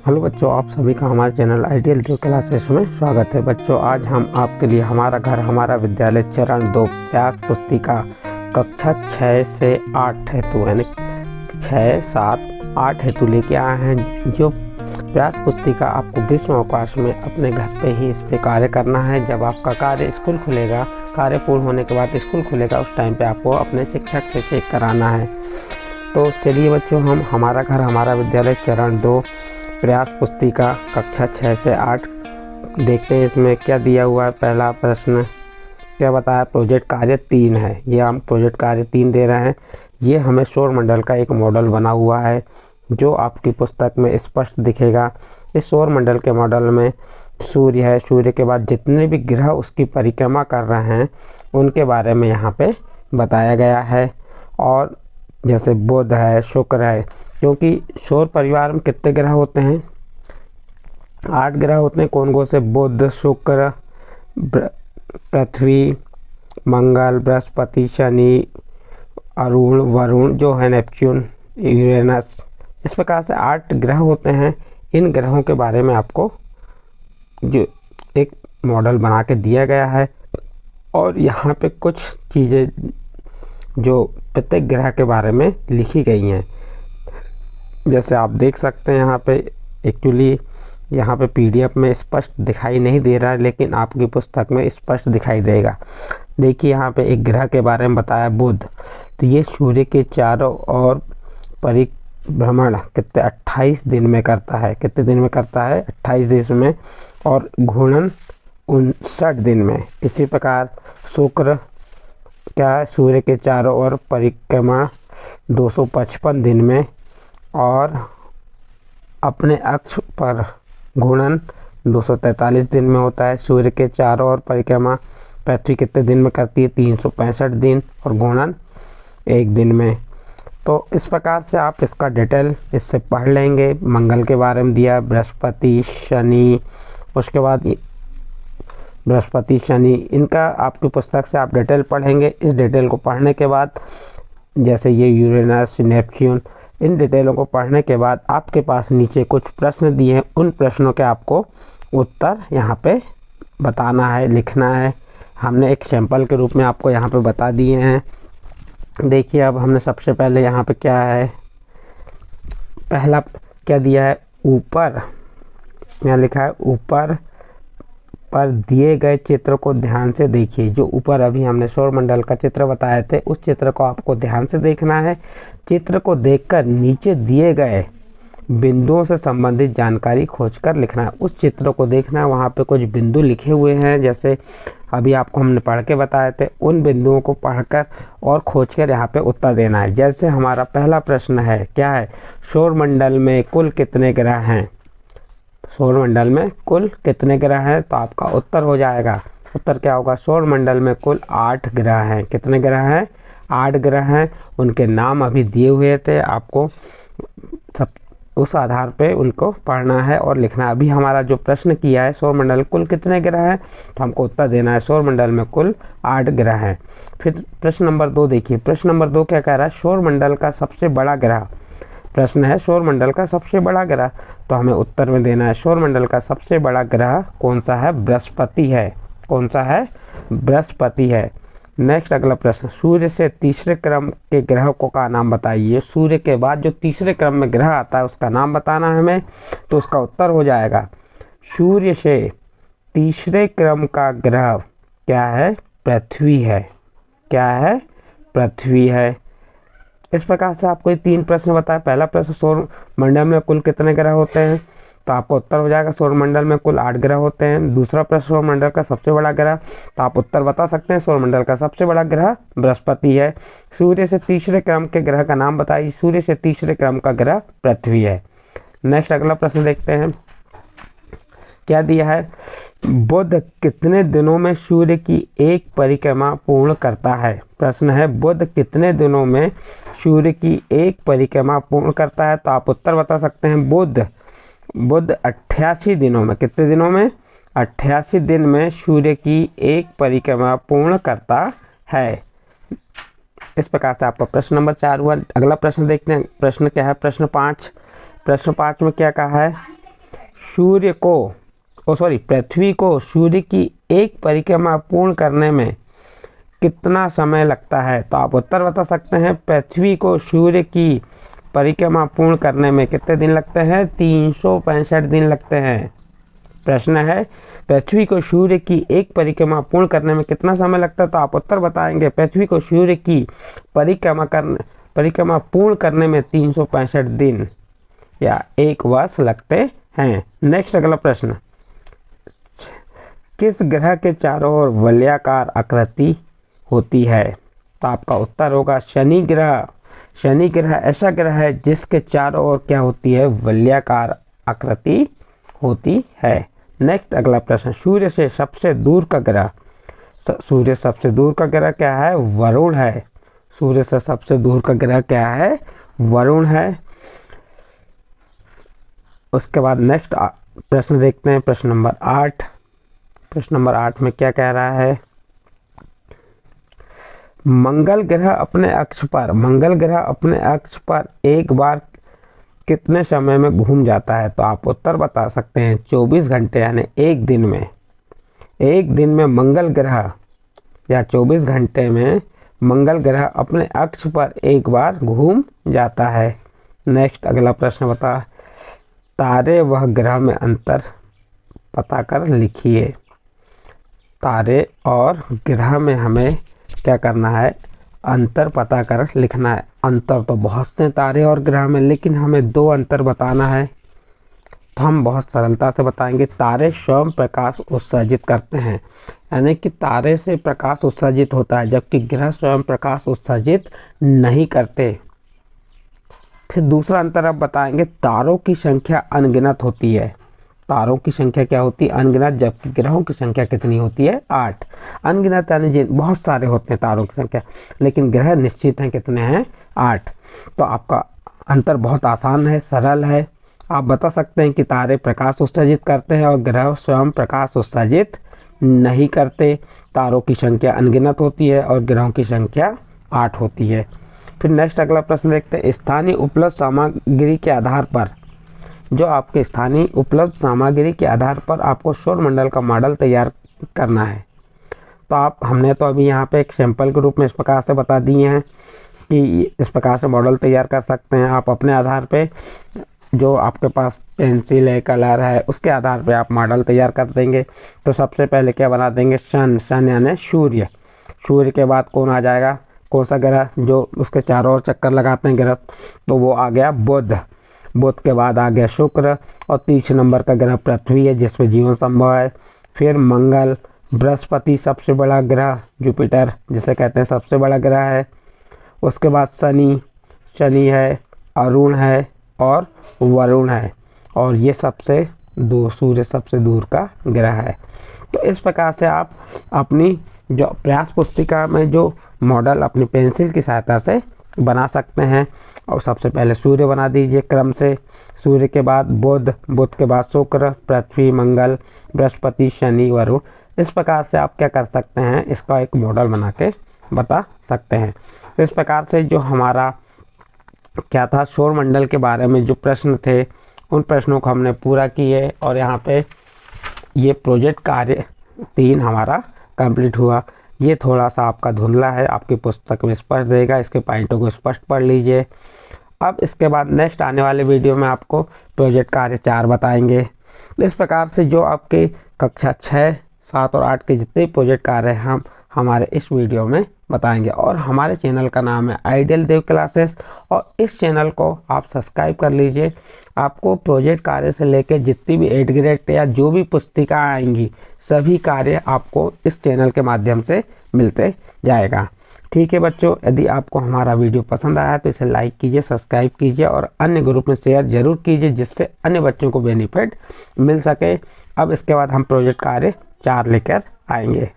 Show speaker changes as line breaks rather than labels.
Hello बच्चों, आप सभी का हमारे चैनल आइडियल ड्यू क्लासेस में स्वागत है। बच्चों, आज हम आपके लिए हमारा घर हमारा विद्यालय चरण 2 प्रयास पुस्तिका कक्षा 6 से 8 हेतु यानी 6, 7, 8 हेतु लेके आए हैं। जो प्रयास पुस्तिका आपको ग्रीष्मावकाश में अपने घर पे ही इस पे कार्य करना है। जब आपका कार्य स्कूल खुलेगा, कार्य पूर्ण होने के बाद स्कूल खुलेगा, उस टाइम पे आपको अपने शिक्षक से चेक कराना है। तो चलिए बच्चों, हम हमारा घर हमारा विद्यालय चरण 2 प्रयास पुस्तिका कक्षा 6 से 8 देखते हैं इसमें क्या दिया हुआ है। पहला प्रश्न क्या बताया? प्रोजेक्ट कार्य 3 है। ये हम प्रोजेक्ट कार्य 3 दे रहे हैं। ये हमें सौर मंडल का एक मॉडल बना हुआ है जो आपकी पुस्तक में स्पष्ट दिखेगा। इस सौर मंडल के मॉडल में सूर्य है, सूर्य के बाद जितने भी ग्रह उसकी परिक्रमा कर रहे हैं उनके बारे में यहाँ पे बताया गया है। और जैसे बुध है, शुक्र है, क्योंकि सौर परिवार में कितने ग्रह होते हैं? 8 ग्रह होते हैं। कौन कौन से? बुध, शुक्र, पृथ्वी, मंगल, बृहस्पति, शनि, अरुण, वरुण जो है नेपच्यून, यूरेनस। इस प्रकार से 8 ग्रह होते हैं। इन ग्रहों के बारे में आपको जो एक मॉडल बना के दिया गया है और यहाँ पे कुछ चीज़ें जो प्रत्येक ग्रह के बारे में लिखी गई हैं। जैसे आप देख सकते हैं यहाँ पे एक्चुअली यहाँ पे पीडीएफ में स्पष्ट दिखाई नहीं दे रहा है, लेकिन आपकी पुस्तक में स्पष्ट दिखाई देगा। देखिए यहाँ पे एक ग्रह के बारे में बताया, बुध। तो ये सूर्य के चारों ओर परिभ्रमण कितने 28 दिन में करता है। कितने दिन में करता है? 28 दिन में। और घूर्णन 59 दिन में। इसी प्रकार शुक्र क्या है? सूर्य के चारों ओर परिक्रमा 255 दिन में और अपने अक्ष पर घूर्णन 243 दिन में होता है। सूर्य के चारों ओर परिक्रमा पृथ्वी कितने दिन में करती है? 365 दिन और घूर्णन 1 दिन में। तो इस प्रकार से आप इसका डिटेल इससे पढ़ लेंगे। मंगल के बारे में दिया, बृहस्पति, शनि, उसके बाद बृहस्पति, शनि, इनका आपकी पुस्तक से आप डिटेल पढ़ेंगे। इस डिटेल को पढ़ने के बाद जैसे ये यूरेनस, नेपच्यून, इन डिटेलों को पढ़ने के बाद आपके पास नीचे कुछ प्रश्न दिए हैं। उन प्रश्नों के आपको उत्तर यहाँ पे बताना है, लिखना है। हमने एक सैंपल के रूप में आपको यहाँ पे बता दिए हैं। देखिए अब हमने सबसे पहले यहाँ पे क्या है, पहला क्या दिया है? ऊपर यहाँ लिखा है, ऊपर पर दिए गए चित्र को ध्यान से देखिए। जो ऊपर अभी हमने सौर मंडल का चित्र बताए थे, उस चित्र को आपको ध्यान से देखना है। चित्र को देखकर नीचे दिए गए बिंदुओं से संबंधित जानकारी खोजकर लिखना है। उस चित्र को देखना है, वहाँ पे कुछ बिंदु लिखे हुए हैं जैसे अभी आपको हमने पढ़ के बताए थे। उन बिंदुओं को पढ़कर और खोजकर यहाँ पे उत्तर देना है। जैसे हमारा पहला प्रश्न है, क्या है? सौर मंडल में कुल कितने ग्रह हैं? सौर मंडल में कुल कितने ग्रह हैं? तो आपका उत्तर हो जाएगा, उत्तर क्या होगा? सौर मंडल में कुल 8 ग्रह हैं। कितने ग्रह हैं? 8 ग्रह हैं। उनके नाम अभी दिए हुए थे, आपको सब उस आधार पे उनको पढ़ना है और लिखना है। अभी हमारा जो प्रश्न किया है, सौर मंडल कुल कितने ग्रह हैं, तो हमको उत्तर देना है सौर मंडल में कुल 8 ग्रह हैं। फिर प्रश्न नंबर 2 देखिए। प्रश्न नंबर 2 क्या कह रहा है? सौर मंडल का सबसे बड़ा ग्रह। प्रश्न है सौर मंडल का सबसे बड़ा ग्रह, तो हमें उत्तर में देना है सौर मंडल का सबसे बड़ा ग्रह कौन सा है? बृहस्पति है। कौन सा है? बृहस्पति है। नेक्स्ट अगला प्रश्न, सूर्य से तीसरे क्रम के ग्रह को का नाम बताइए। सूर्य के बाद जो तीसरे क्रम में ग्रह आता है उसका नाम बताना है हमें। तो उसका उत्तर हो जाएगा, सूर्य से तीसरे क्रम का ग्रह क्या है? पृथ्वी है। क्या है? पृथ्वी है। इस प्रकार से आपको 3 प्रश्न बताया। पहला प्रश्न, सौर मंडल में कुल कितने ग्रह होते हैं, तो आपका उत्तर हो जाएगा सौर मंडल में कुल 8 ग्रह होते हैं। दूसरा प्रश्न, सौर मंडल का सबसे बड़ा ग्रह, तो आप उत्तर बता सकते हैं सौर मंडल का सबसे बड़ा ग्रह बृहस्पति है। सूर्य से तीसरे क्रम के ग्रह का नाम बताइए। सूर्य से तीसरे क्रम का ग्रह पृथ्वी है। नेक्स्ट अगला प्रश्न देखते हैं, क्या दिया है? बुध कितने दिनों में सूर्य की एक परिक्रमा पूर्ण करता है? प्रश्न है, बुध कितने दिनों में सूर्य की एक परिक्रमा पूर्ण करता है? तो आप उत्तर बता सकते हैं, बुध 88 दिनों में। कितने दिनों में? 88 दिन में सूर्य की एक परिक्रमा पूर्ण करता है। इस प्रकार से आपका प्रश्न नंबर 4 हुआ। अगला प्रश्न देखते हैं। प्रश्न क्या है? प्रश्न 5 में क्या कहा है? पृथ्वी को सूर्य की एक परिक्रमा पूर्ण करने में कितना समय लगता है? तो आप उत्तर बता सकते हैं। पृथ्वी को सूर्य की परिक्रमा पूर्ण करने में कितने दिन लगते हैं? 365 दिन लगते हैं। प्रश्न है, पृथ्वी को सूर्य की एक परिक्रमा पूर्ण करने में कितना समय लगता है? तो आप उत्तर बताएंगे, पृथ्वी को सूर्य की परिक्रमा पूर्ण करने में 365 दिन या 1 वर्ष लगते हैं। नेक्स्ट अगला प्रश्न, किस ग्रह के चारों ओर वलयाकार आकृति होती है? तो आपका उत्तर होगा शनि ग्रह। शनि ग्रह ऐसा ग्रह है जिसके चारों ओर क्या होती है? वलयाकार आकृति होती है। नेक्स्ट अगला प्रश्न, सूर्य से सबसे दूर का ग्रह क्या है? वरुण है। सूर्य से सबसे दूर का ग्रह क्या है? वरुण है। उसके बाद नेक्स्ट प्रश्न देखते हैं, प्रश्न नंबर 8। प्रश्न नंबर 8 में क्या कह रहा है? मंगल ग्रह अपने अक्ष पर एक बार कितने समय में घूम जाता है? तो आप उत्तर बता सकते हैं 24 घंटे, यानी एक दिन में मंगल ग्रह या 24 घंटे में मंगल ग्रह अपने अक्ष पर एक बार घूम जाता है। नेक्स्ट अगला प्रश्न बता, तारे व ग्रह में अंतर पता कर लिखिए। तारे और ग्रह में हमें क्या करना है? अंतर पता कर लिखना है। अंतर तो बहुत से तारे और ग्रह में, लेकिन हमें 2 अंतर बताना है, तो हम बहुत सरलता से बताएंगे। तारे स्वयं प्रकाश उत्सर्जित करते हैं, यानी कि तारे से प्रकाश उत्सर्जित होता है, जबकि ग्रह स्वयं प्रकाश उत्सर्जित नहीं करते। फिर दूसरा अंतर अब बताएंगे, तारों की संख्या अनगिनत होती है। तारों की संख्या क्या होती है? अनगिनत, जबकि ग्रहों की संख्या कितनी होती है? 8। अनगिनत यानी बहुत सारे होते हैं तारों की संख्या, लेकिन ग्रह निश्चित हैं, कितने हैं? 8। तो आपका अंतर बहुत आसान है, सरल है। आप बता सकते हैं कि तारे प्रकाश उत्सर्जित करते हैं और ग्रह स्वयं प्रकाश उत्सर्जित नहीं करते। तारों की संख्या अनगिनत होती है और ग्रहों की संख्या 8 होती है। फिर नेक्स्ट अगला प्रश्न देखते हैं, स्थानीय उपलब्ध सामग्री के आधार पर, जो आपके स्थानीय उपलब्ध सामग्री के आधार पर आपको सौरमंडल का मॉडल तैयार करना है। तो हमने तो अभी यहाँ पे एक सैंपल के रूप में इस प्रकार से बता दिए हैं कि इस प्रकार से मॉडल तैयार कर सकते हैं। आप अपने आधार पे, जो आपके पास पेंसिल है, कलर है, उसके आधार पे आप मॉडल तैयार कर देंगे। तो सबसे पहले क्या बना देंगे? सन यानी सूर्य। सूर्य के बाद कौन आ जाएगा? कौन सा ग्रह जो उसके चारों ओर चक्कर लगाते हैं ग्रह? तो वो आ गया बुध। बुध के बाद आ गया शुक्र, और 30 नंबर का ग्रह पृथ्वी है, जिसमें जीवन संभव है। फिर मंगल, बृहस्पति सबसे बड़ा ग्रह, जुपिटर जिसे कहते हैं सबसे बड़ा ग्रह है। उसके बाद शनि है, अरुण है और वरुण है, और ये सूर्य सबसे दूर का ग्रह है। तो इस प्रकार से आप अपनी जो प्रयास पुस्तिका में जो मॉडल अपनी पेंसिल की सहायता से बना सकते हैं। और सबसे पहले सूर्य बना दीजिए क्रम से। सूर्य के बाद बुध के बाद शुक्र, पृथ्वी, मंगल, बृहस्पति, शनि, वरुण। इस प्रकार से आप क्या कर सकते हैं? इसका एक मॉडल बना के बता सकते हैं। तो इस प्रकार से जो हमारा क्या था, सौरमंडल के बारे में जो प्रश्न थे, उन प्रश्नों को हमने पूरा किए। और यहाँ पे ये प्रोजेक्ट कार्य 3 हमारा कंप्लीट हुआ। ये थोड़ा सा आपका धुंधला है, आपकी पुस्तक में स्पष्ट देगा, इसके पॉइंटों को स्पष्ट पढ़ लीजिए। अब इसके बाद नेक्स्ट आने वाले वीडियो में आपको प्रोजेक्ट कार्य 4 बताएंगे। इस प्रकार से जो आपके कक्षा 6, 7 और 8 के जितने प्रोजेक्ट कार्य हैं हम हमारे इस वीडियो में बताएंगे। और हमारे चैनल का नाम है आइडियल देव क्लासेस, और इस चैनल को आप सब्सक्राइब कर लीजिए। आपको प्रोजेक्ट कार्य से लेकर जितनी भी 8 ग्रेड या जो भी पुस्तिका आएंगी, सभी कार्य आपको इस चैनल के माध्यम से मिलते जाएगा। ठीक है बच्चों, यदि आपको हमारा वीडियो पसंद आया तो इसे लाइक कीजिए, सब्सक्राइब कीजिए और अन्य ग्रुप में शेयर जरूर कीजिए, जिससे अन्य बच्चों को बेनिफिट मिल सके। अब इसके बाद हम प्रोजेक्ट कार्य 4 लेकर आएंगे।